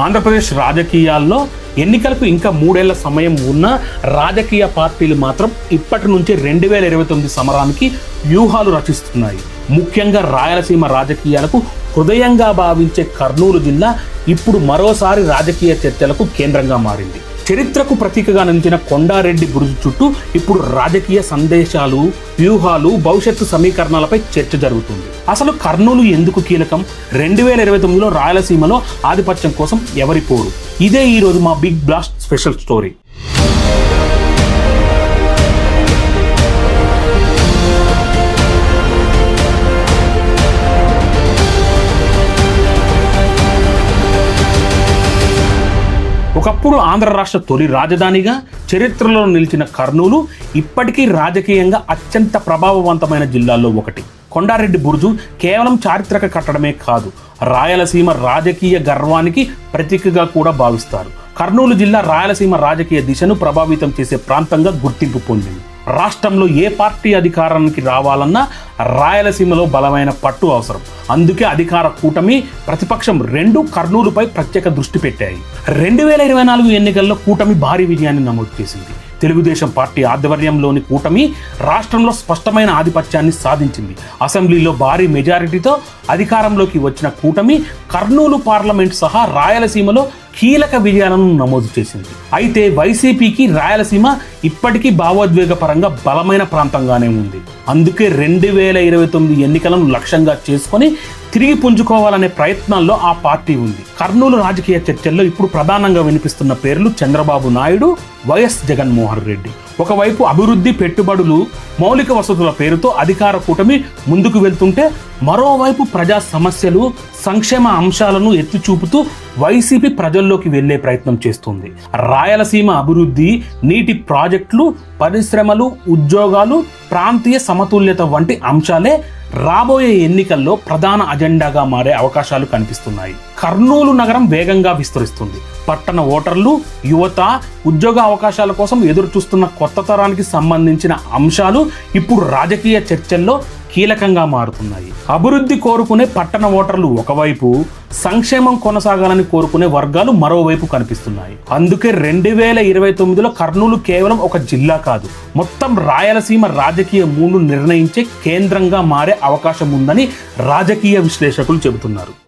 ఆంధ్రప్రదేశ్ రాజకీయాల్లో ఎన్నికలకు ఇంకా 3 ఏళ్ల సమయం ఉన్న రాజకీయ పార్టీలు మాత్రం ఇప్పటి నుంచే 2029 సమరానికి వ్యూహాలు రచిస్తున్నాయి. ముఖ్యంగా రాయలసీమ రాజకీయాలకు హృదయంగా భావించే కర్నూలు జిల్లా ఇప్పుడు మరోసారి రాజకీయ చర్చలకు కేంద్రంగా మారింది. చరిత్రకు ప్రతీకగా నిలిచిన కొండారెడ్డి బురుజు చుట్టూ ఇప్పుడు రాజకీయ సందేశాలు, వ్యూహాలు, భవిష్యత్తు సమీకరణాలపై చర్చ జరుగుతుంది. అసలు కర్నూలు ఎందుకు కీలకం? 2029లో రాయలసీమలో ఆధిపత్యం కోసం ఎవరి పోరు? ఇదే ఈరోజు మా బిగ్ బ్లాస్ట్ స్పెషల్ స్టోరీ. ఒకప్పుడు ఆంధ్ర రాష్ట్ర తొలి రాజధానిగా చరిత్రలో నిలిచిన కర్నూలు ఇప్పటికీ రాజకీయంగా అత్యంత ప్రభావవంతమైన జిల్లాల్లో ఒకటి. కొండారెడ్డి బురుజు కేవలం చారిత్రక కట్టడమే కాదు, రాయలసీమ రాజకీయ గర్వానికి ప్రతీకగా కూడా భావిస్తారు. కర్నూలు జిల్లా రాయలసీమ రాజకీయ దిశను ప్రభావితం చేసే ప్రాంతంగా గుర్తింపు పొందింది. రాష్ట్రంలో ఏ పార్టీ అధికారానికి రావాలన్నా రాయలసీమలో బలమైన పట్టు అవసరం. అందుకే అధికార కూటమి, ప్రతిపక్షం రెండూ కర్నూలుపై ప్రత్యేక దృష్టి పెట్టాయి. 2024 ఎన్నికల్లో కూటమి భారీ విజయాన్ని నమోదు చేసింది. తెలుగుదేశం పార్టీ ఆధ్వర్యంలోని కూటమి రాష్ట్రంలో స్పష్టమైన ఆధిపత్యాన్ని సాధించింది. అసెంబ్లీలో భారీ మెజారిటీతో అధికారంలోకి వచ్చిన కూటమి కర్నూలు పార్లమెంట్ సహా రాయలసీమలో కీలక విజయాలను నమోదు చేసింది. అయితే వైసీపీకి రాయలసీమ ఇప్పటికీ భావోద్వేగపరంగా బలమైన ప్రాంతంగానే ఉంది. అందుకే 2029 ఎన్నికలను లక్ష్యంగా చేసుకొని తిరిగి పుంజుకోవాలనే ప్రయత్నాల్లో ఆ పార్టీ ఉంది. కర్నూలు రాజకీయ చర్చల్లో ఇప్పుడు ప్రధానంగా వినిపిస్తున్న పేర్లు చంద్రబాబు నాయుడు, వైఎస్ జగన్మోహన్ రెడ్డి. ఒకవైపు అభివృద్ధి, పెట్టుబడులు, మౌలిక వసతుల పేరుతో అధికార కూటమి ముందుకు వెళ్తుంటే, మరోవైపు ప్రజా సమస్యలు, సంక్షేమ అంశాలను ఎత్తి చూపుతూ వైసీపీ ప్రజల్లోకి వెళ్లే ప్రయత్నం చేస్తుంది. రాయలసీమ అభివృద్ధి, నీటి ప్రాజెక్టులు, పరిశ్రమలు, ఉద్యోగాలు, ప్రాంతీయ సమతుల్యత వంటి అంశాలే రాబోయే ఎన్నికల్లో ప్రధాన అజెండాగా మారే అవకాశాలు కనిపిస్తున్నాయి. కర్నూలు నగరం వేగంగా విస్తరిస్తుంది. పట్టణ ఓటర్లు, యువత, ఉద్యోగ అవకాశాల కోసం ఎదురు చూస్తున్న కొత్త తరానికి సంబంధించిన అంశాలు ఇప్పుడు రాజకీయ చర్చల్లో కీలకంగా మారుతున్నాయి. అభివృద్ధి కోరుకునే పట్టణ ఓటర్లు ఒకవైపు, సంక్షేమం కొనసాగాలని కోరుకునే వర్గాలు మరోవైపు కనిపిస్తున్నాయి. అందుకే 2029లో కర్నూలు కేవలం ఒక జిల్లా కాదు, మొత్తం రాయలసీమ రాజకీయ మూడ్ను నిర్ణయించే కేంద్రంగా మారే అవకాశం ఉందని రాజకీయ విశ్లేషకులు చెబుతున్నారు.